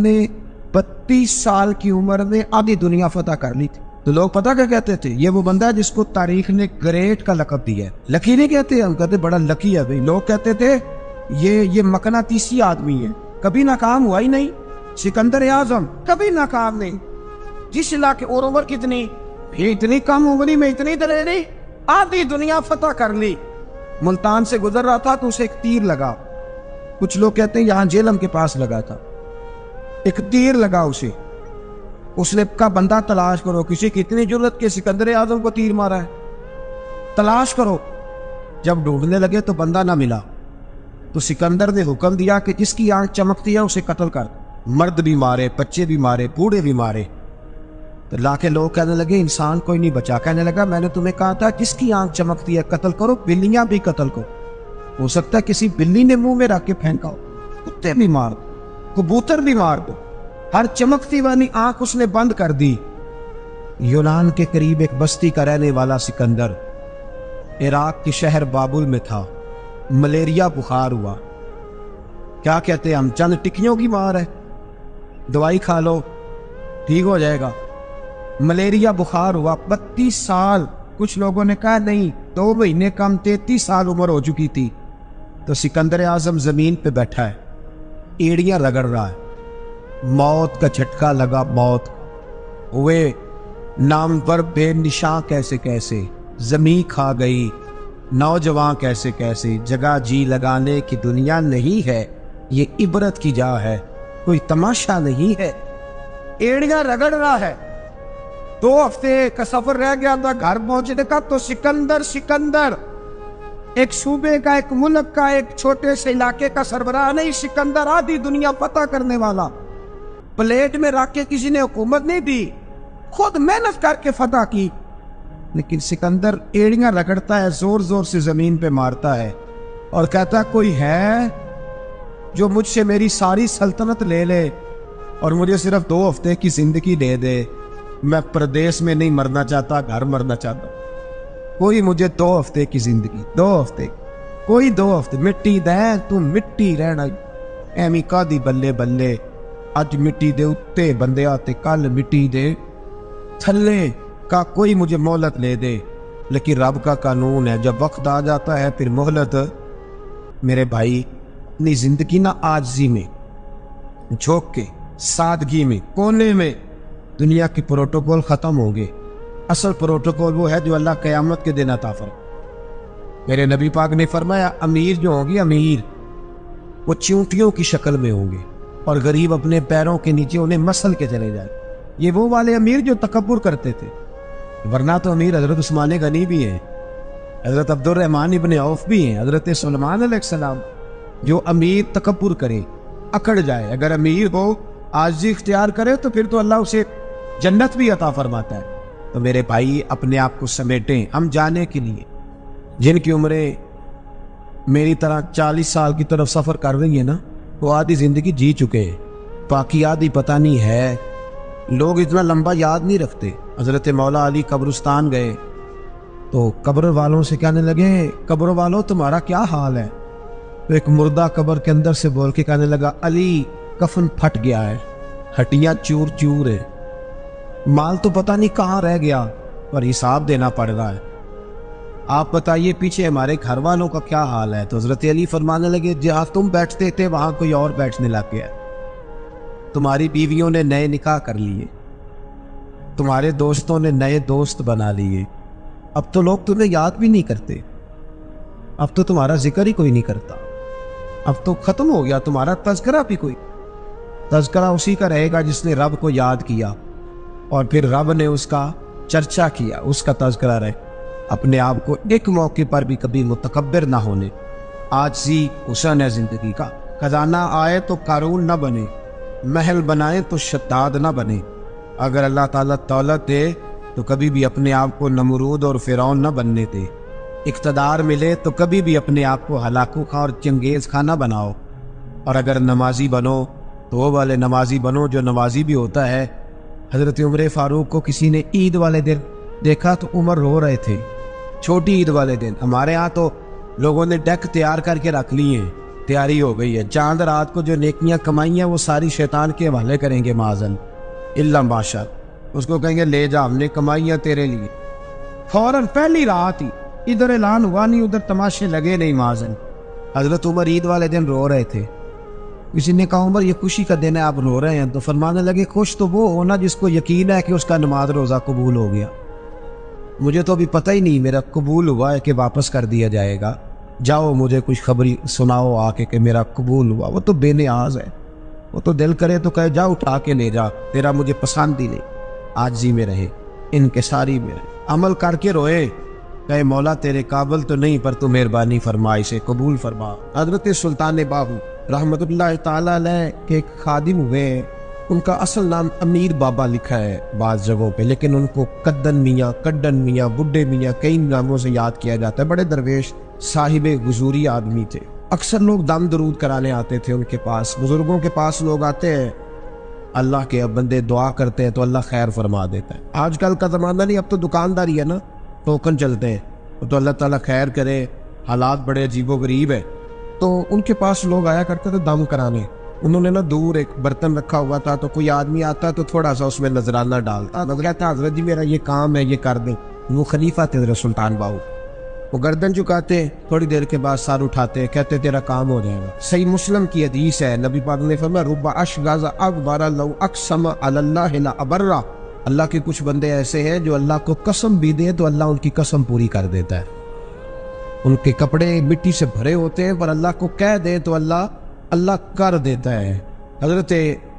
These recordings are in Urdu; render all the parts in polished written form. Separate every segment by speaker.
Speaker 1: نے 32 سال کی عمر میں آدھی دنیا فتح کر لی تھی. تو لوگ پتہ کیا کہتے تھے؟ یہ وہ بندہ ہے جس کو تاریخ نے گریٹ کا لقب دیا ہے. لکی نہیں کہتے ہم، کہتے بڑا لکی ہے بھائی. لوگ کہتے تھے یہ مقناطیسی آدمی ہے، کبھی ناکام ہوا ہی نہیں. سکندر اعظم کبھی ناکام نہیں. جس علاقے اور عمر کتنی بھی، اتنی کم عمری میں اتنی دلیری، آدھی دنیا فتح کر لی. ملتان سے گزر رہا تھا تو اسے ایک تیر لگا. کچھ لوگ کہتے ہیں یہاں جہلم کے پاس لگا تھا. ایک تیر لگا اسے. اس نے کہا بندہ تلاش کرو، کسی کی اتنی جرت کہ سکندر اعظم کو تیر مارا ہے، تلاش کرو. جب ڈھونڈنے لگے تو بندہ نہ ملا. تو سکندر نے حکم دیا کہ جس کی آنکھ چمکتی ہے اسے قتل کر. مرد بھی مارے، بچے بھی مارے، بوڑھے بھی مارے. تو لا کے لوگ کہنے لگے انسان کوئی نہیں بچا. کہنے لگا میں نے تمہیں کہا تھا جس کی آنکھ چمکتی ہے قتل کرو. بلیاں بھی قتل کرو، ہو سکتا ہے کسی بلی نے منہ میں رکھ کے پھینکا ہو. کتے بھی مار دو، کبوتر بھی مار دو. ہر چمکتی والی آنکھ اس نے بند کر دی. یونان کے قریب ایک بستی کا رہنے والا سکندر عراق کے شہر بابل میں تھا. ملیریا بخار ہوا. کیا کہتے ہیں ہم، چند ٹکیوں کی مار ہے، دوائی کھا لو ٹھیک ہو جائے گا. ملیریا بخار ہوا. 32 سال. کچھ لوگوں نے کہا نہیں 2 مہینے کم، 33 سال عمر ہو چکی تھی. تو سکندر اعظم زمین پہ بیٹھا ہے، ایڑیاں رگڑ رہا ہے. موت کا جھٹکا لگا. موت ہوئے نامور بے نشاں کیسے کیسے، زمین کھا گئی نوجوان کیسے کیسے. جگہ جی لگانے کی دنیا نہیں ہے، یہ عبرت کی جا ہے، کوئی تماشا نہیں ہے. ایڑیاں رگڑ رہا ہے. 2 ہفتے کا سفر رہ گیا تھا گھر پہنچنے کا. تو سکندر ایک صوبے کا، ایک ملک کا، ایک چھوٹے سے علاقے کا سربراہ نہیں. سکندر آدھی دنیا فتح کرنے والا. پلیٹ میں رکھ کے کسی نے حکومت نہیں دی، خود محنت کر کے فتح کی. لیکن سکندر ایڑیاں رگڑتا ہے، زور زور سے زمین پہ مارتا ہے اور کہتا ہے کوئی ہے جو مجھ سے میری ساری سلطنت لے لے اور مجھے صرف 2 ہفتے کی زندگی دے دے. میں پردیس میں نہیں مرنا چاہتا، گھر مرنا چاہتا. کوئی مجھے 2 ہفتے کی زندگی، 2 ہفتے، کوئی 2 ہفتے. مٹی دے تو مٹی رہنا ایمی کا دی بلے بلے. اج مٹی دے اتے بندے آتے، کل مٹی دے تھلے کا. کوئی مجھے مہلت لے دے. لیکن رب کا قانون ہے جب وقت آ جاتا ہے پھر مہلت. میرے بھائی اپنی زندگی نہ عاجزی میں، جھوک کے، سادگی میں، کونے میں. دنیا کے پروٹوکول ختم ہوں گے. اصل پروٹوکول وہ ہے جو اللہ قیامت کے دن عطا فرمائے. میرے نبی پاک نے فرمایا امیر جو ہوں گے، امیر وہ چونٹیوں کی شکل میں ہوں گے اور غریب اپنے پیروں کے نیچے انہیں مسل کے چلے جائیں. یہ وہ والے امیر جو تکبر کرتے تھے. ورنہ تو امیر حضرت عثمان غنی بھی ہیں، حضرت عبد الرحمن ابن عوف بھی ہیں، حضرت سلیمان علیہ السلام. جو امیر تکبر کرے، اکڑ جائے، اگر امیر ہو عاجزی اختیار کرے تو پھر تو اللہ اسے جنت بھی عطا فرماتا ہے. تو میرے بھائی اپنے آپ کو سمیٹیں. ہم جانے کے لیے جن کی عمریں میری طرح 40 سال کی طرف سفر کر رہی ہیں نا، وہ آدھی زندگی جی چکے ہیں، باقی آدھی پتہ نہیں ہے. لوگ اتنا لمبا یاد نہیں رکھتے. حضرت مولا علی قبرستان گئے تو قبر والوں سے کہنے لگے قبر والوں تمہارا کیا حال ہے. تو ایک مردہ قبر کے اندر سے بول کے کہنے لگا علی کفن پھٹ گیا ہے، ہڈیاں چور چور ہے، مال تو پتہ نہیں کہاں رہ گیا پر حساب دینا پڑ رہا ہے. آپ بتائیے پیچھے ہمارے گھر والوں کا کیا حال ہے. تو حضرت علی فرمانے لگے جہاں تم بیٹھتے تھے وہاں کوئی اور بیٹھنے لگ گیا. تمہاری بیویوں نے نئے نکاح کر لیے، تمہارے دوستوں نے نئے دوست بنا لیے. اب تو لوگ تمہیں یاد بھی نہیں کرتے، اب تو تمہارا ذکر ہی کوئی نہیں کرتا. اب تو ختم ہو گیا تمہارا تذکرہ بھی. کوئی تذکرہ اسی کا رہے گا جس نے رب کو یاد کیا اور پھر رب نے اس کا چرچا کیا، اس کا تذکرہ رہے. اپنے آپ کو ایک موقع پر بھی کبھی متکبر نہ ہونے. عاجزی حسن ہے زندگی کا. خزانہ آئے تو قارون نہ بنے، محل بنائے تو شداد نہ بنے. اگر اللہ تعالیٰ دولت دے تو کبھی بھی اپنے آپ کو نمرود اور فرعون نہ بننے دے. اقتدار ملے تو کبھی بھی اپنے آپ کو ہلاکو خواہ اور چنگیز خواہ نہ بناؤ. اور اگر نمازی بنو تو وہ والے نمازی بنو جو نمازی بھی ہوتا ہے. حضرت عمر فاروق کو کسی نے عید والے دن دیکھا تو عمر رو رہے تھے. چھوٹی عید والے دن. ہمارے ہاں تو لوگوں نے ڈیک تیار کر کے رکھ لیے ہیں، تیاری ہو گئی ہے، چاند رات کو جو نیکیاں کمائی ہیں وہ ساری شیطان کے حوالے کریں گے معاذن اللہ بادشاہ، اس کو کہیں گے لے جا، ہم نے کمائی ہیں تیرے لیے۔ فوراً پہلی رات ہی ادھر اعلان ہوا نہیں، ادھر تماشے لگے نہیں معاذن۔ حضرت عمر عید والے دن رو رہے تھے، کسی نے کہا عمر یہ خوشی کا دن ہے آپ رو رہے ہیں، تو فرمانے لگے خوش تو وہ ہونا جس کو یقین ہے کہ اس کا نماز روزہ قبول ہو گیا، مجھے تو ابھی پتہ ہی نہیں میرا قبول ہوا ہے کہ واپس کر دیا جائے گا، جاؤ مجھے کچھ خبری سناؤ آ کے کہ میرا قبول ہوا۔ وہ تو بے نیاز ہے، وہ تو دل کرے تو کہے جا اٹھا کے لے جا، تیرا مجھے پسند ہی نہیں، عاجزی میں رہے، انکساری میں رہے، عمل کر کے روئے، کہے مولا تیرے قابل تو نہیں پر تو مہربانی فرما، اسے قبول فرما۔ حضرت سلطان باہو رحمت اللہ تعالیٰ علیہ کے ایک خادم ہوئے ہیں، ان کا اصل نام امیر بابا لکھا ہے بعض جگہوں پہ، لیکن ان کو کدن میاں، کڈن میاں، بڈھے میاں کئی ناموں سے یاد کیا جاتا ہے۔ بڑے درویش صاحب حضوری آدمی تھے، اکثر لوگ دم درود کرانے آتے تھے ان کے پاس، بزرگوں کے پاس لوگ آتے ہیں، اللہ کے بندے دعا کرتے ہیں تو اللہ خیر فرما دیتا ہے۔ آج کل کا زمانہ نہیں، اب تو دکانداری ہے نا، ٹوکن چلتے ہیں، تو اللہ تعالیٰ خیر کرے، حالات بڑے عجیب و غریب ہیں، تو ان کے پاس لوگ آیا کرتے تھے دم کرانے۔ انہوں نے نا دور ایک برتن رکھا ہوا تھا، تو کوئی آدمی آتا تو تھوڑا سا اس میں نذرانہ ڈالتا، کہتا حضرت جی میرا یہ کام ہے یہ کر دیں۔ وہ خلیفہ تھے حضرت سلطان باہو، وہ گردن چکاتے، تھوڑی دیر کے بعد سر اٹھاتے، کہتے تیرا کام ہو جائے گا۔ صحیح مسلم کی حدیث ہے، نبی پاک نے فرمایا رب اشغاز اکبر لو اقسم علی اللہ لا ابرہ، اللہ کے کچھ بندے ایسے ہیں جو اللہ کو قسم بھی دے تو اللہ ان کی قسم پوری کر دیتا ہے، ان کے کپڑے مٹی سے بھرے ہوتے ہیں پر اللہ کو کہہ دے تو اللہ کر دیتا ہے۔ حضرت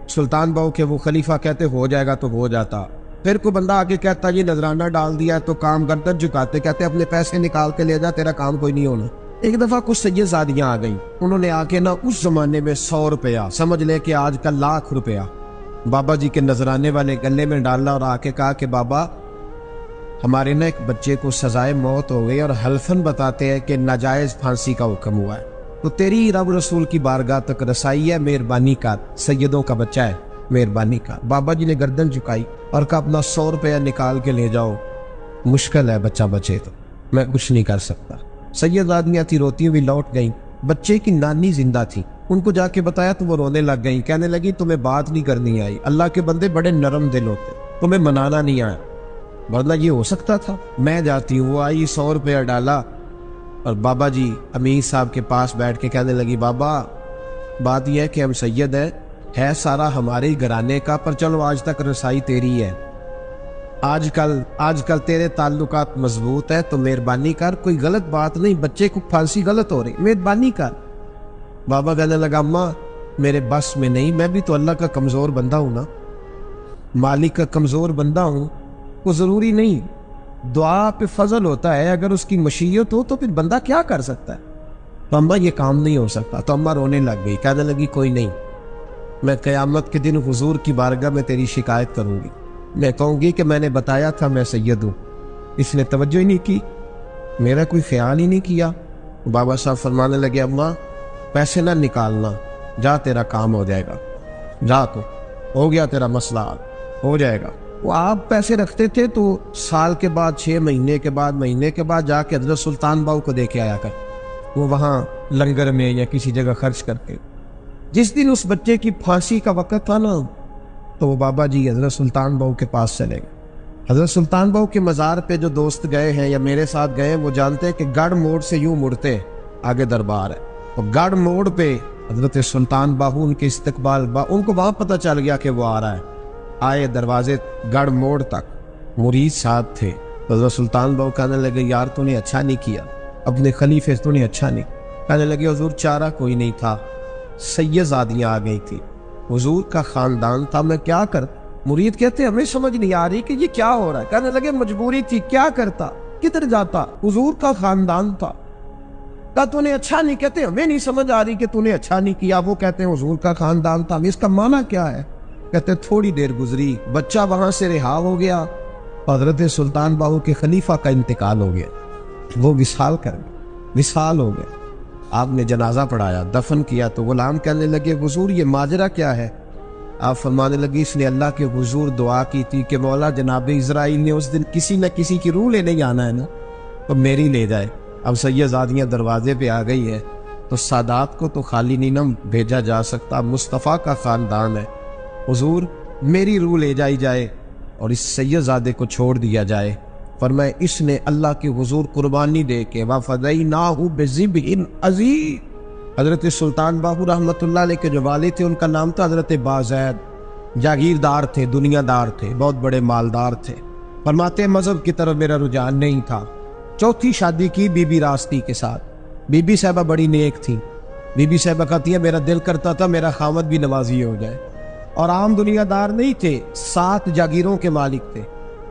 Speaker 1: سلطان باہو کے وہ خلیفہ کہتے ہو جائے گا تو ہو جاتا، پھر کوئی بندہ آگے کہتا یہ نذرانہ ڈال دیا تو کام گردن جھکاتے، کہتے اپنے پیسے نکال کے لے جا تیرا کام کوئی نہیں ہونا۔ ایک دفعہ کچھ سید زادیاں آ گئیں، انہوں نے آ کے نا اس زمانے میں 100 روپیہ سمجھ لے کہ آج کل 1,00,000 روپیہ بابا جی کے نذرانے والے گلے میں ڈالا، اور آ کے کہا کہ بابا ہمارے نا ایک بچے کو سزائے موت ہو گئی اور حلفاً بتاتے ہیں کہ ناجائز پھانسی کا حکم ہوا ہے، تو تیری رب رسول کی بارگاہ تک رسائی ہے، مہربانی کا، سیدوں کا بچہ ہے، مہربانی کا۔ بابا جی نے گردن جھکائی اور کہا اپنا 100 روپیہ نکال کے لے جاؤ، مشکل ہے بچہ بچے تو میں کچھ نہیں کر سکتا۔ سید آدمیاں تھی، روتی ہوئی لوٹ گئیں، بچے کی نانی زندہ تھی، ان کو جا کے بتایا تو وہ رونے لگ گئیں، کہنے لگی تمہیں بات نہیں کرنی آئی، اللہ کے بندے بڑے نرم دل ہوتے، تمہیں منانا نہیں آیا، ورنہ یہ ہو سکتا تھا میں جاتی ہوں۔ وہ آئی، 100 روپیہ ڈالا، اور بابا جی امیر صاحب کے پاس بیٹھ کے کہنے لگی بابا بات یہ ہے کہ ہم سید ہے سارا ہمارے ہی گھرانے کا، پر چلو آج تک رسائی تیری ہے، آج کل تیرے تعلقات مضبوط ہے تو مہربانی کر، کوئی غلط بات نہیں، بچے کو پھانسی غلط ہو رہی، مہربانی کر۔ بابا کہنے لگا اماں میرے بس میں نہیں، میں بھی تو اللہ کا کمزور بندہ ہوں نا، مالک کا کمزور بندہ ہوں، وہ ضروری نہیں، دعا پہ فضل ہوتا ہے، اگر اس کی مشیت ہو تو پھر بندہ کیا کر سکتا ہے، تو اماں یہ کام نہیں ہو سکتا۔ تو اماں رونے لگ گئی، کہنے لگی کوئی نہیں، میں قیامت کے دن حضور کی بارگاہ میں تیری شکایت کروں گی، میں کہوں گی کہ میں نے بتایا تھا میں سید ہوں، اس نے توجہ ہی نہیں کی، میرا کوئی خیال ہی نہیں کیا۔ بابا صاحب فرمانے لگے اماں پیسے نہ نکالنا، جا تیرا کام ہو جائے گا، جا تو ہو گیا تیرا مسئلہ ہو جائے گا۔ وہ آپ پیسے رکھتے تھے تو سال کے بعد، 6 مہینے کے بعد، مہینے کے بعد جا کے حضرت سلطان باہو کو دے کے آیا کر، وہ وہاں لنگر میں یا کسی جگہ خرچ کرتے۔ جس دن اس بچے کی پھانسی کا وقت تھا نا، تو وہ بابا جی حضرت سلطان باہو کے پاس چلے گئے۔ حضرت سلطان باہو کے مزار پہ جو دوست گئے ہیں یا میرے ساتھ گئے ہیں وہ جانتے ہیں کہ گڑھ موڑ سے یوں مڑتے آگے دربار ہے، تو گڑھ موڑ پہ حضرت سلطان باہو ان کے استقبال ان کو وہاں پتہ چل گیا کہ وہ آ رہا ہے، آئے دروازے گڑھ موڑ تک، مرید ساتھ تھے، حضرت سلطان باہو کہنے لگے یار تو نے اچھا نہیں کیا، اپنے خلیفے تو نے اچھا نہیں، کہنے لگے حضور چارہ کوئی نہیں تھا، سید زادیاں آ گئی تھی، حضور کا خاندان تھا، میں کیا کر۔ مرید کہتے ہمیں سمجھ نہیں آ رہی کہ یہ کیا ہو رہا ہے، کہنے لگے مجبوری تھی، کیا کرتا، کدھر جاتا، حضور کا خاندان تھا، کہا تو نے اچھا نہیں، کہتے ہمیں نہیں سمجھ آ رہی کہ تو نے اچھا نہیں کیا، وہ کہتے ہیں حضور کا خاندان تھا، اس کا معنی کیا ہے، کہتے تھوڑی دیر گزری، بچہ وہاں سے رہا ہو گیا، حضرت سلطان باہو کے خلیفہ کا انتقال ہو گیا، وہ وصال کر گئے، وصال ہو گئے، آپ نے جنازہ پڑھایا، دفن کیا، تو غلام کہنے لگے حضور یہ ماجرا کیا ہے، آپ فرمانے لگی اس نے اللہ کے حضور دعا کی تھی کہ مولا جناب اسرائیل نے اس دن کسی نہ کسی کی روح لینے جانا ہے نا، تو میری لے جائے۔ اب سید زادیاں دروازے پہ آ گئی ہے، تو سادات کو تو خالی نہیں نہ بھیجا جا سکتا، مصطفیٰ کا خاندان ہے۔ حضور میری روح لے جائی جائے اور اس سید زادے کو چھوڑ دیا جائے۔ فرمائے اس نے اللہ کے حضور قربانی دے کے وَفَدَيْنَاهُ بِذِبْحٍ عَظِيمٍ۔ حضرت سلطان باہو رحمۃ اللہ علیہ کے جو والد تھے ان کا نام تھا حضرت بازید، جاگیردار تھے، دنیا دار تھے، بہت بڑے مالدار تھے۔ فرماتے مذہب کی طرف میرا رجحان نہیں تھا۔ چوتھی شادی کی بی بی راستی کے ساتھ۔ بی بی صاحبہ بڑی نیک تھی۔ بی بی صاحبہ کہتی ہے میرا دل کرتا تھا میرا خامد بھی نمازی ہو جائے، اور عام دنیا دار نہیں تھے، 7 جاگیروں کے مالک تھے،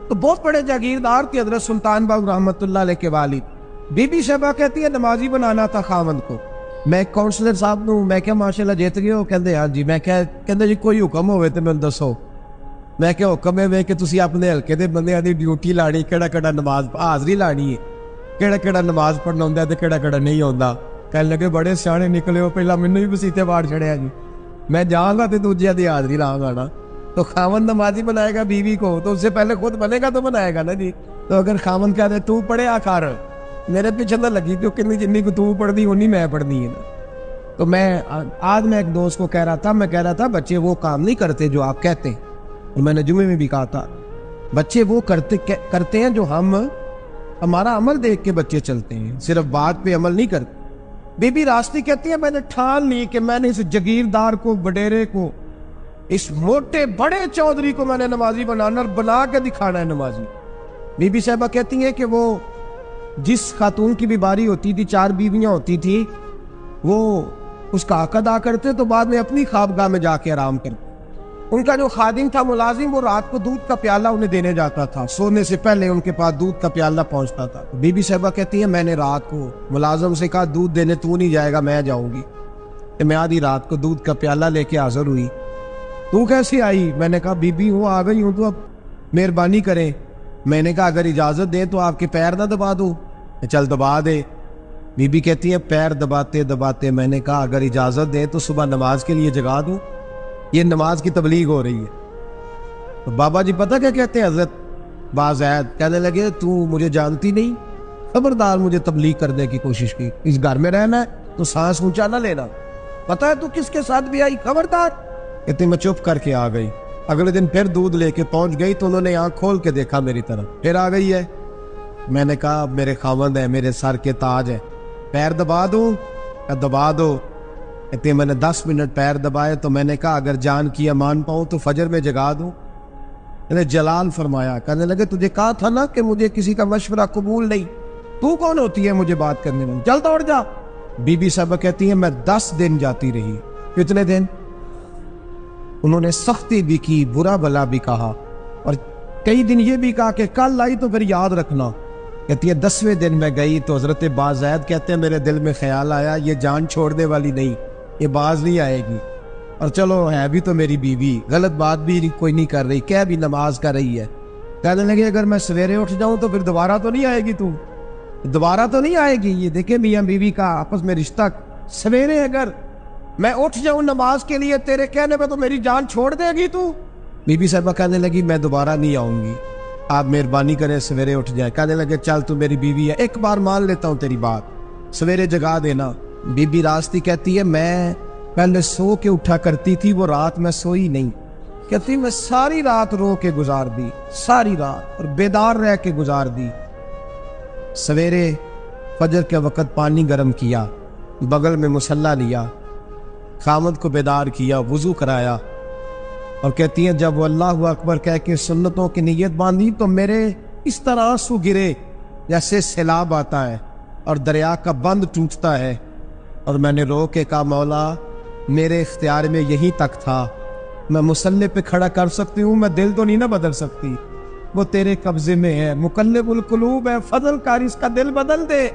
Speaker 1: تو بہت بڑے جاگیردار تھے حضرت سلطان باہو رحمۃ اللہ علیہ کے والد۔ بی بی صاحبہ کہتی ہے نمازی بنانا تھا خامد کو۔ میں کونسلر صاحب نوں میں کیا ماشاءاللہ جیت گئے ہو؟ کہندے ہاں جی۔ میں کہندے جی کوئی حکم ہوئے تو میں دسو۔ میں کیا حکم ہے کہ تسی اپنے ہلکے دے بندیاں دی ڈیوٹی لانی، کیڑا نماز حاضری لانی ہے، کیڑا نماز پڑھنا ہوندا تے کیڑا نہیں ہوندا۔ کہنے لگے بڑے سیانے نکلے ہو، پہلا مینوں بھی مسیتے واڑ چھڑیا جی، میں جاؤں گا تے دوجیاں دی حاضری لاؤں گا نا۔ تو خاوند نمازی بنائے گا بیوی کو تو اس سے پہلے خود بنے گا تو بنائے گا نا جی۔ تو اگر خاوند کہہ دے تو پڑھیا کر، میرے پیچھے نہ لگی تو جنی کو تو پڑھنی اونی میں پڑھنی ہے نا۔ تو آج میں ایک دوست کو کہہ رہا تھا بچے وہ کام نہیں کرتے جو آپ کہتے ہیں، اور میں نے جمعے میں بھی کہا تھا بچے وہ کرتے ہیں جو ہمارا عمل دیکھ کے بچے چلتے ہیں، صرف بات پہ عمل نہیں کرتے۔ بی بی راستی کہتی ہے میں نے ٹھان لی کہ میں نے اس جگیردار کو، وڈیرے کو، اس موٹے بڑے چودھری کو میں نے نمازی بنانا اور بنا کے دکھانا ہے نمازی۔ بی بی صاحبہ کہتی ہیں کہ وہ جس خاتون کی بھی باری ہوتی تھی، 4 بیویاں ہوتی تھی، وہ اس کا حق ادا کرتے تو بعد میں اپنی خوابگاہ میں جا کے آرام کرتے۔ ان کا جو خادم تھا ملازم، وہ رات کو دودھ کا پیالہ انہیں دینے جاتا تھا، سونے سے پہلے ان کے پاس دودھ کا پیالہ پہنچتا تھا۔ بی بی صاحبہ کہتی ہے میں نے رات کو ملازم سے کہا دودھ دینے تو نہیں جائے گا، میں جاؤں گی۔ کہ میں آدھی رات کو دودھ کا پیالہ لے کے حاضر ہوئی۔ تو کیسے آئی؟ میں نے کہا بی بی ہوں، آ گئی ہوں، تو اب مہربانی کریں۔ میں نے کہا اگر اجازت دیں تو آپ کے پیر نہ دبا دوں۔ چل دبا دے۔ بی بی کہتی ہے پیر دباتے دباتے میں نے کہا اگر اجازت دیں تو صبح نماز کے لیے جگا دوں، یہ نماز کی تبلیغ ہو رہی ہے۔ تو بابا جی پتہ کیا کہتے ہیں حضرت بازید؟ کہنے لگے تو مجھے جانتی نہیں، خبردار مجھے تبلیغ کرنے کی کوشش کی، اس گھر میں رہنا ہے تو سانس اونچا نہ لینا، پتہ ہے تو کس کے ساتھ بھی آئی، خبردار۔ کہتے میں چپ کر کے آ گئی۔ اگلے دن پھر دودھ لے کے پہنچ گئی تو انہوں نے آنکھ کھول کے دیکھا میری طرف، پھر آ گئی ہے۔ میں نے کہا میرے خاوند ہے، میرے سر کے تاج ہے، پیر دبا دوں؟ دبا دو۔ کہتے میں نے 10 منٹ پیر دبائے تو میں نے کہا اگر جان کی امان پاؤں تو فجر میں جگا دوں۔ میں نے جلال فرمایا، کہنے لگے تجھے کہا تھا نا کہ مجھے کسی کا مشورہ قبول نہیں، تو کون ہوتی ہے مجھے بات کرنے میں، چل دوڑ جا۔ بی بی صاحبہ کہتی ہیں میں 10 دن جاتی رہی۔ کتنے دن؟ انہوں نے سختی بھی کی، برا بلا بھی کہا، اور کئی دن یہ بھی کہا کہ کل آئی تو پھر یاد رکھنا۔ کہتی ہے 10ویں دن میں گئی تو حضرت بازید کہتے ہیں میرے دل میں خیال آیا یہ جان چھوڑنے والی نہیں، یہ باز نہیں آئے گی، اور چلو ہے بھی تو میری بیوی، غلط بات بھی کوئی نہیں کر رہی، کہہ بھی نماز کر رہی ہے۔ کہنے لگے اگر میں سویرے اٹھ جاؤں تو پھر دوبارہ تو نہیں آئے گی، تو دوبارہ تو نہیں آئے گی۔ یہ دیکھیں میاں بیوی کا آپس میں رشتہ، سویرے اگر میں اٹھ جاؤں نماز کے لیے تیرے کہنے پہ تو میری جان چھوڑ دے گی تو؟ بی بی صاحبہ کہنے لگی میں دوبارہ نہیں آؤں گی، آپ مہربانی کریں سویرے اٹھ جائے۔ کہنے لگے چل تو میری بیوی ہے، ایک بار مان لیتا ہوں تیری بات، سویرے جگا دینا۔ بی بی راستی کہتی ہے میں پہلے سو کے اٹھا کرتی تھی، وہ رات میں سوئی نہیں، کہتی میں ساری رات رو کے گزار دی، ساری رات، اور بیدار رہ کے گزار دی۔ سویرے فجر کے وقت پانی گرم کیا، بغل میں مصلی لیا، خامد کو بیدار کیا، وضو کرایا، اور کہتی ہیں جب وہ اللہ اکبر کہہ کے سنتوں کی نیت باندھی تو میرے اس طرح آنسو گرے جیسے سیلاب آتا ہے اور دریا کا بند ٹوٹتا ہے، اور میں نے رو کے کہا مولا میرے اختیار میں یہی تک تھا، میں مصلی پہ کھڑا کر سکتی ہوں، میں دل تو نہیں نہ بدل سکتی، وہ تیرے قبضے میں ہے، مقلب القلوب ہے، فضل کار اس کا دل بدل دے۔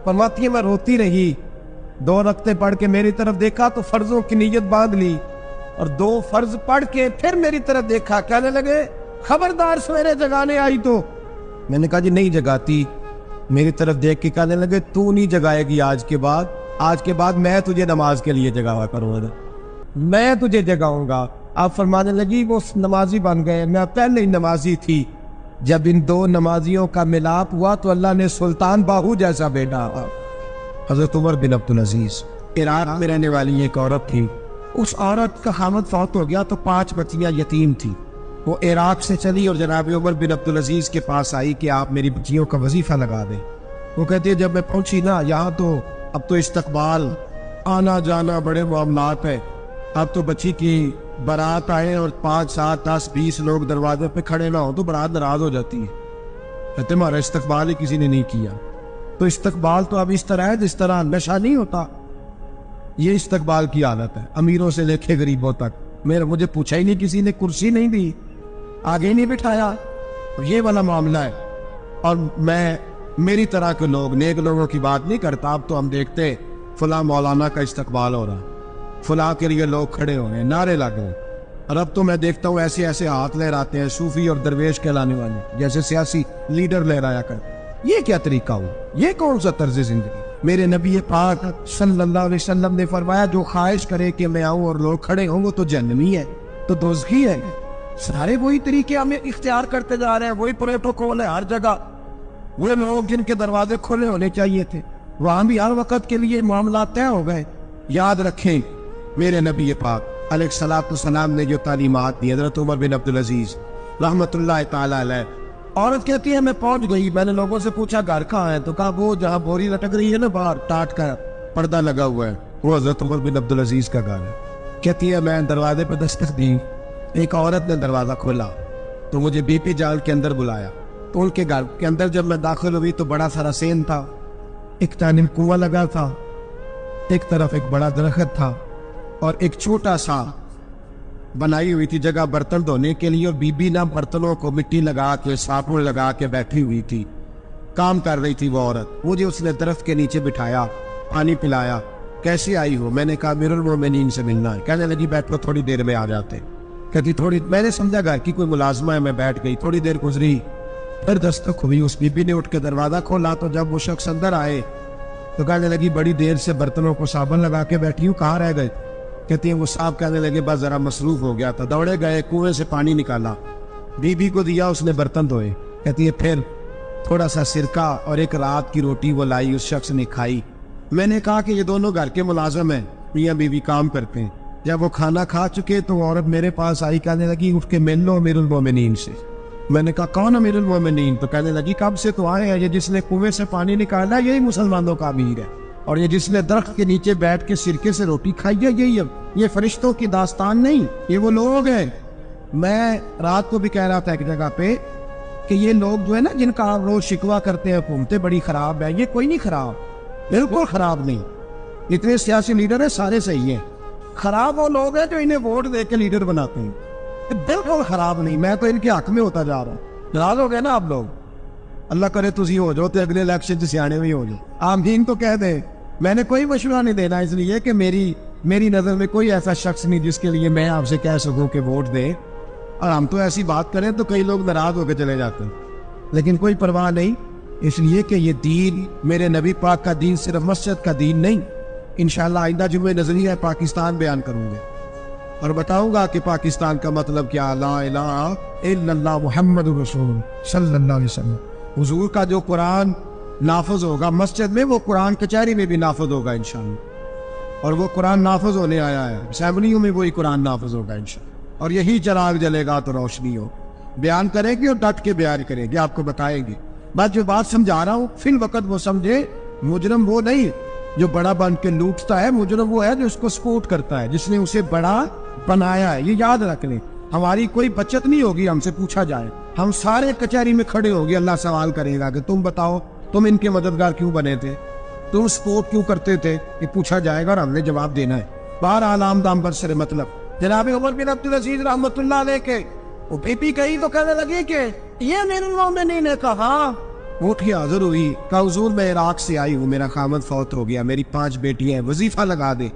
Speaker 1: فرماتی ہے میں روتی رہی، 2 رکعتیں پڑھ کے میری طرف دیکھا تو فرضوں کی نیت باندھ لی، اور 2 فرض پڑھ کے پھر میری طرف دیکھا، کہنے لگے خبردار سویرے جگانے آئی تو؟ میں نے کہا جی نہیں جگاتی۔ میری طرف دیکھ کے کہنے لگے تو نہیں جگائے گی آج کے بعد میں تجھے نماز کے لیے جگاوا کروں گا، میں تجھے جگاؤں گا۔ آپ فرمانے لگی وہ نمازی بن گئے، میں پہلے ہی نمازی تھی، جب ان 2 نمازیوں کا ملاپ ہوا تو اللہ نے سلطان باہو جیسا بیٹا حضرت عمر بن عبدالعزیز عراق میں رہنے والی ایک عورت تھی. اس عورت کا خامد فوت ہو گیا تو 5 بچیاں یتیم تھی. وہ عراق سے چلی اور جناب عمر بن عبدالعزیز کے پاس آئی کہ آپ میری بچیوں کا وظیفہ لگا دیں. وہ کہتی ہے جب میں پہنچی نا یہاں تو اب تو استقبال آنا جانا بڑے معاملات ہیں. اب تو بچی کی بارات آئے اور 5 7 10 20 لوگ دروازے پہ کھڑے نہ ہو تو بارات ناراض ہو جاتی ہے. کہتے ہمارا استقبال ہی کسی نے نہیں کیا. تو استقبال تو اب اس طرح ہے جس طرح نشہ نہیں ہوتا, یہ استقبال کی حالت ہے. امیروں سے لے کے غریبوں تک مجھے پوچھا ہی نہیں کسی نے, کرسی نہیں دی, آگے نہیں بٹھایا, یہ والا معاملہ ہے. اور میں میری طرح کے لوگ نیک لوگوں کی بات نہیں کرتا. اب تو ہم دیکھتے فلاں مولانا کا استقبال ہو رہا, فلاں کے لیے لوگ کھڑے ہو رہے ہیں, نعرے لگ رہے ہیں. اور اب تو میں دیکھتا ہوں ایسے ایسے ہاتھ لہراتے ہیں صوفی اور درویش کہلانے والے, جیسے سیاسی لیڈر لہرایا کرتے. یہ کیا طریقہ ہوا؟ یہ کون سا طرز زندگی؟ میرے نبی پاک صلی اللہ علیہ وسلم نے فرمایا جو خواہش کرے کہ میں آؤں اور لوگ کھڑے ہوں وہ تو جہنمی ہے, تو دوزخی ہے. سارے وہی طریقے ہمیں اختیار کرتے جا رہے ہیں, وہی پروٹوکول ہے ہر جگہ. وہ لوگ جن کے دروازے کھلے ہونے چاہیے تھے وہاں بھی ہر وقت کے لیے معاملات طے ہو گئے. یاد رکھیں میرے نبی پاک علیہ الصلوۃ والسلام نے جو تعلیمات دی, حضرت عمر بن عبدالعزیز رحمۃ اللہ تعالی علیہ. عورت کہتی ہے میں پہنچ گئی, میں نے لوگوں سے پوچھا گھر کہاں ہے, تو کہا وہ جہاں بوری لٹک رہی ہے نا باہر ٹاٹ کا پردہ لگا ہوا ہے وہ حضرت عمر بن عبدالعزیز کا گھر ہے. کہتی ہے میں دروازے پہ دستک دی, ایک عورت نے دروازہ کھولا تو مجھے بی پی جال کے اندر بلایا. تو ان کے گھر کے اندر جب میں داخل ہوئی تو بڑا سارا سین تھا, ایک جانب کنواں لگا تھا, ایک طرف ایک بڑا درخت تھا, اور ایک چھوٹا سا بنائی ہوئی تھی جگہ برتن دھونے کے لیے. اور بی بی نا برتنوں کو مٹی لگا کے صابن لگا کے بیٹھی ہوئی تھی, کام کر رہی تھی وہ عورت. مجھے اس نے درخت کے نیچے بٹھایا, پانی پلایا. کیسے آئی ہو؟ میں نے کہا امیر المومنین سے ملنا ہے. کہنے لگی بیٹھو تھوڑی دیر میں آ جاتے. کہتی تھوڑی, میں نے سمجھا گھر کی کوئی ملازمہ ہے, میں بیٹھ گئی. تھوڑی دیر گزری پھر دستک ہوئی, اس بی بی نے اٹھ کے دروازہ کھولا. تو جب وہ شخص اندر آئے تو کہنے لگی بڑی دیر سے برتنوں کو صابن لگا کے بیٹھی ہوں, کہاں رہ گئے؟ کہتی ہیں وہ صاحب کہنے لگے بس ذرا مصروف ہو گیا تھا. دوڑے گئے, کنویں سے پانی نکالا, بی بی کو دیا, اس نے برتن دھوئے. کہتی ہے پھر تھوڑا سا سرکہ اور ایک رات کی روٹی وہ لائی, اس شخص نے کھائی. میں نے کہا کہ یہ دونوں گھر کے ملازم ہیں, میاں بیوی کام کرتے ہیں. جب وہ کھانا کھا چکے تو عورت میرے پاس آئی, کہنے لگی اٹھ کے مل لو امیر المومنین سے. میں نے کہا کون امیر المومنین؟ تو کہنے لگی کب سے تو آئے ہیں, یہ جس نے کنویں سے پانی نکالا یہی مسلمانوں کا امیر ہے, اور یہ جس نے درخت کے نیچے بیٹھ کے سرکے سے روٹی کھائی ہے یہی. یہ فرشتوں کی داستان نہیں, یہ وہ لوگ ہیں. میں رات کو بھی کہہ رہا تھا ایک جگہ پہ کہ یہ لوگ جو ہے نا جن کا آپ روز شکوہ کرتے ہیں حکومتیں بڑی خراب ہے, یہ کوئی نہیں خراب, بالکل خراب نہیں. اتنے سیاسی لیڈر ہیں سارے صحیح ہیں. خراب وہ لوگ ہیں جو انہیں ووٹ دے کے لیڈر بناتے ہیں, بالکل خراب نہیں. میں تو ان کے حق میں ہوتا جا رہا ہوں. ناراض ہو گئے نا آپ لوگ, اللہ کرے تسی ہو جاؤ تو اگلے الیکشن سے سیانے میں ہی ہو جاؤ. آمین تو کہہ دیں. میں نے کوئی مشورہ نہیں دینا, اس لیے کہ میری نظر میں کوئی ایسا شخص نہیں جس کے لیے میں آپ سے کہہ سکوں کہ ووٹ دیں. اور ہم تو ایسی بات کریں تو کئی لوگ ناراض ہو کے چلے جاتے ہیں, لیکن کوئی پرواہ نہیں, اس لیے کہ یہ دین میرے نبی پاک کا دین صرف مسجد کا دین نہیں. انشاءاللہ آئندہ جمعہ نظریہ پاکستان بیان کروں گے اور بتاؤں گا کہ پاکستان کا مطلب کیا, لا الہ الا اللہ محمد رسول صلی اللہ علیہ وسلم. حضور کا جو قرآن نافذ ہوگا مسجد میں, وہ قرآن کچہری میں بھی نافذ ہوگا انشاءاللہ. اور وہ قرآن نافذ ہونے آیا ہے, اسمبلیوں میں وہی قرآن نافذ ہوگا انشاءاللہ. اور یہی چراغ جلے گا تو روشنی ہو. بیان کریں گے اور ڈٹ کے بیان کریں گے, آپ کو بتائیں گے. بات جو بات سمجھا رہا ہوں فی الوقت وہ سمجھے, مجرم وہ نہیں جو بڑا بن کے لوٹتا ہے, مجرم وہ ہے جو اس کو سپورٹ کرتا ہے, جس نے اسے بڑا بنایا ہے. یہ یاد رکھ لیں. ہماری کوئی بچت نہیں ہوگی, ہم سے پوچھا جائے, ہم سارے کچہری میں کھڑے ہو گئے, اللہ سوال کرے گا کہ تم بتاؤ تم ان کے مددگار کیوں بنے تھے, تم سپورٹ کیوں کرتے تھے, یہ پوچھا جائے گا اور ہم نے جواب دینا ہے. بہرحال عام دام پر سر مطلب جناب عمر بن عبدالعزیز رحمۃ اللہ علیہ کے وہ بی پی کہی تو کہنے لگی کہ یہ امیر المومنین نے کہا. وہ اٹھی حاضر ہوئی, کہا حضور میں عراق سے آئی ہوں, میرا خامد فوت ہو گیا, میری 5 بیٹیاں ہیں, وظیفہ لگا دے.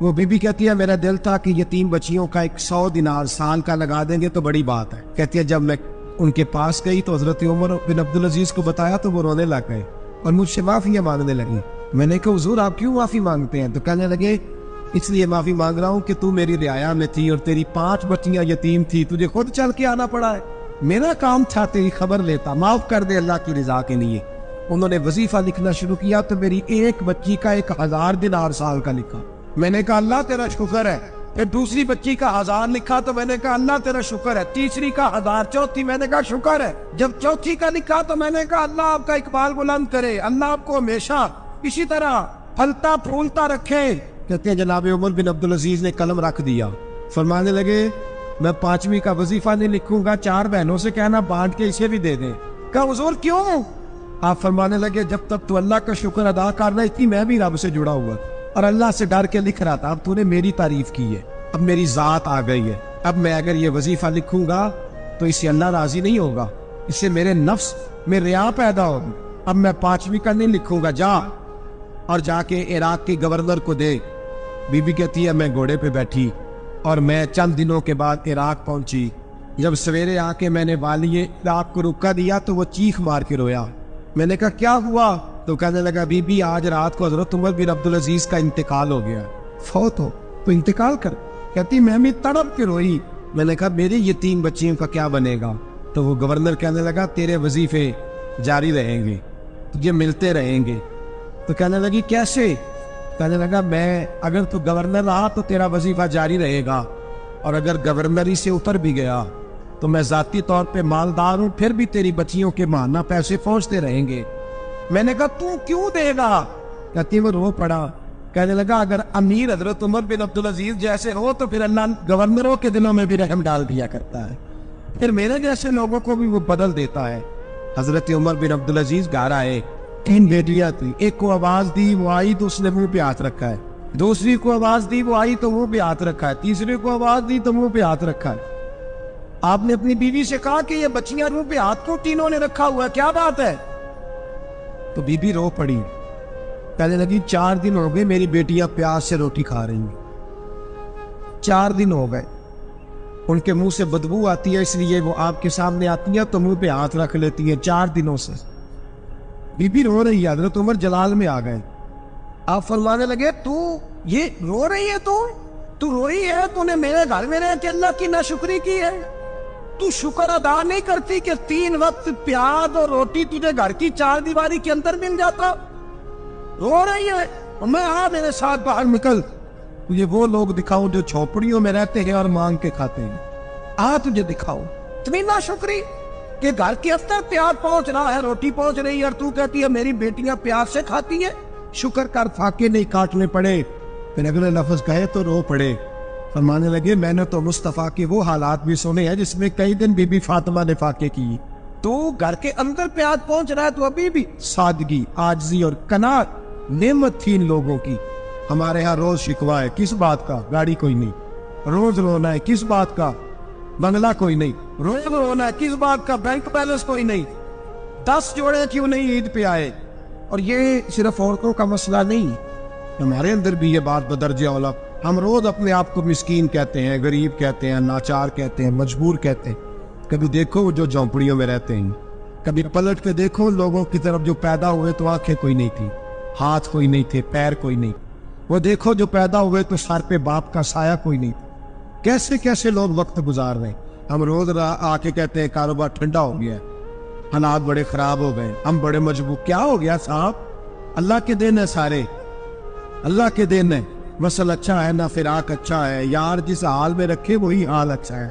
Speaker 1: وہ بی بی کہتی ہے میرا دل تھا کہ یتیم بچیوں کا 100 دینار سال کا لگا دیں گے تو بڑی بات ہے. کہتی ہے جب میں ان کے پاس گئی تو حضرت عمر بن عبدالعزیز کو بتایا تو وہ رونے لگ گئے اور مجھ سے معافیاں مانگنے لگی. میں نے کہا حضور آپ کیوں معافی مانگتے ہیں؟ تو کہنے لگے اس لیے معافی مانگ رہا ہوں کہ تو میری رعایا میں تھی اور تیری 5 بچیاں یتیم تھی, تجھے خود چل کے آنا پڑا ہے. میرا کام تھا تیری خبر لیتا, معاف کر دے اللہ کی رضا کے لیے. انہوں نے وظیفہ لکھنا شروع کیا تو میری ایک بچی کا 1000 دینار سال کا لکھا. میں نے کہا اللہ تیرا شکر ہے. پھر دوسری بچی کا 1000 لکھا تو میں نے کہا اللہ تیرا شکر ہے. تیسری کا 1000, چوتھی میں نے کہا شکر ہے. جب چوتھی کا لکھا تو میں نے کہا اللہ آپ کا اقبال بلند کرے, اللہ آپ کو ہمیشہ اسی طرح پھلتا پھولتا رکھے. کہتے ہیں جناب عمر بن عبدالعزیز نے قلم رکھ دیا, فرمانے لگے میں 5ویں کا وظیفہ نہیں لکھوں گا, 4 بہنوں سے کہنا بانٹ کے اسے بھی دے دیں. کہا حضور کیوں؟ آپ فرمانے لگے جب تک تو اللہ کا شکر ادا کر رہا تھی میں بھی رب سے جڑا ہوا اور اللہ سے ڈر کے لکھ رہا تھا. اب تو نے میری تعریف کی ہے, اب میری ذات آ گئی ہے, اب میں اگر یہ وظیفہ لکھوں گا تو اس سے اللہ راضی نہیں ہوگا, اس سے میرے نفس میں ریا پیدا ہوگی. اب میں 5ویں کا نہیں لکھوں گا, جا اور جا کے عراق کے گورنر کو دے. بی بی کہتی ہے میں گھوڑے پہ بیٹھی اور میں چند دنوں کے بعد عراق پہنچی. جب سویرے آ کے میں نے والی عراق کو رکا دیا تو وہ چیخ مار کے رویا. میں نے کہا کیا ہوا؟ تو کہنے لگا بی بی آج رات کو حضرت عمر بن عبدالعزیز کا انتقال ہو گیا, فوت ہو تو انتقال کر. کہتی میں بھی تڑپ کے روئی. میں نے کہا میری یہ 3 بچیوں کا کیا بنے گا؟ تو وہ گورنر کہنے لگا تیرے وظیفے جاری رہیں گے, تجھے ملتے رہیں گے. تو کہنے لگی کیسے؟ کہنے لگا میں اگر تو گورنر رہا تو تیرا وظیفہ جاری رہے گا, اور اگر گورنری سے اتر بھی گیا تو میں ذاتی طور پہ مالدار ہوں, پھر بھی تیری بچیوں کے ماہانہ پیسے پہنچتے رہیں گے. میں نے کہا تو کیوں دے گا؟ کہتی وہ رو پڑا. کہنے لگا اگر امیر حضرت عمر بن عبدالعزیز جیسے ہو تو پھر اللہ گورنروں کے دلوں میں بھی رحم ڈال دیا کرتا ہے, پھر میرے جیسے لوگوں کو بھی وہ بدل دیتا ہے. حضرت عمر بن عبدالعزیز گھر آئے, 3 بیٹیاں تھیں. ایک کو آواز دی وہ آئی تو اس نے منہ پہ ہاتھ رکھا ہے, دوسری کو آواز دی وہ آئی تو منہ پہ ہاتھ رکھا ہے, تیسری کو آواز دی تو منہ پہ ہاتھ رکھا ہے. آپ نے اپنی بیوی سے کہا کہ یہ بچیاں منہ پہ ہاتھ کو تینوں نے رکھا ہوا ہے, کیا بات ہے؟ تو بی بی رو پڑی. کہنے لگی 4 دن ہو گئے میری بیٹیاں پیاس سے روٹی کھا رہی ہیں, 4 دن ہو گئے, ان کے منہ سے بدبو آتی ہے اس لیے وہ آپ کے سامنے آتی ہیں تو منہ پہ ہاتھ رکھ لیتی ہیں 4 دنوں سے. بی بی رو رہی ہے. حضرت عمر جلال میں آ گئے. آپ فرمانے لگے تو یہ رو رہی ہے, تو روئی ہے, تو نے میرے گھر میں رہ کے اللہ کی ناشکری کی ہے, تو شکر ادا نہیں کرتی کہ 3 وقت پیاز اور روٹی تجھے گھر کی 4 دیواری کے اندر مل جاتا؟ رو رہی ہے. میں میرے ساتھ باہر نکل, تجھے وہ لوگ دکھاؤں جو جھونپڑیوں میں رہتے ہیں اور مانگ کے کھاتے ہیں. تجھے دکھاؤ اتنی ناشکری کہ گھر کے اندر پیاز پہنچ رہا ہے, روٹی پہنچ رہی ہے, اور تو کہتی ہے میری بیٹیاں پیاز سے کھاتی ہیں. شکر کر فاقے نہیں کاٹنے پڑے. پھر اگلے لفظ کہے تو رو پڑے. فرمانے لگے میں نے تو مصطفیٰ کے وہ حالات بھی سنے ہیں جس میں کئی دن بی بی فاطمہ نے فاقے کی. تو گھر کے اندر پیاز پہنچ رہا ہے تو ابھی بھی سادگی, عاجزی اور قناعت نعمت تھی ان لوگوں کی. ہمارے ہاں روز شکوا ہے, کس بات کا؟ گاڑی کوئی نہیں. روز رونا ہے, کس بات کا؟ بنگلہ کوئی نہیں. روز رونا ہے, کس بات کا؟ بینک بیلنس کوئی نہیں. 10 جوڑے کیوں نہیں عید پہ آئے؟ اور یہ صرف عورتوں کا مسئلہ نہیں, ہمارے اندر بھی یہ بات بدرجہ اولا. ہم روز اپنے آپ کو مسکین کہتے ہیں, غریب کہتے ہیں, ناچار کہتے ہیں, مجبور کہتے ہیں. کبھی دیکھو وہ جو جھونپڑیوں میں رہتے ہیں, کبھی پلٹ کے دیکھو لوگوں کی طرف جو پیدا ہوئے تو آنکھیں کوئی نہیں تھی, ہاتھ کوئی نہیں تھے, پیر کوئی نہیں. وہ دیکھو جو پیدا ہوئے تو سر پہ باپ کا سایہ کوئی نہیں. کیسے کیسے لوگ وقت گزار رہے ہیں. ہم روز آ کے کہتے ہیں کاروبار ٹھنڈا ہو گیا, حالات بڑے خراب ہو گئے, ہم بڑے مجبور. کیا ہو گیا صاحب؟ اللہ کے دن ہے سارے, اللہ کے دن ہے. مسل اچھا ہے نہ فراق اچھا ہے, یار جس حال میں رکھے وہی حال اچھا ہے.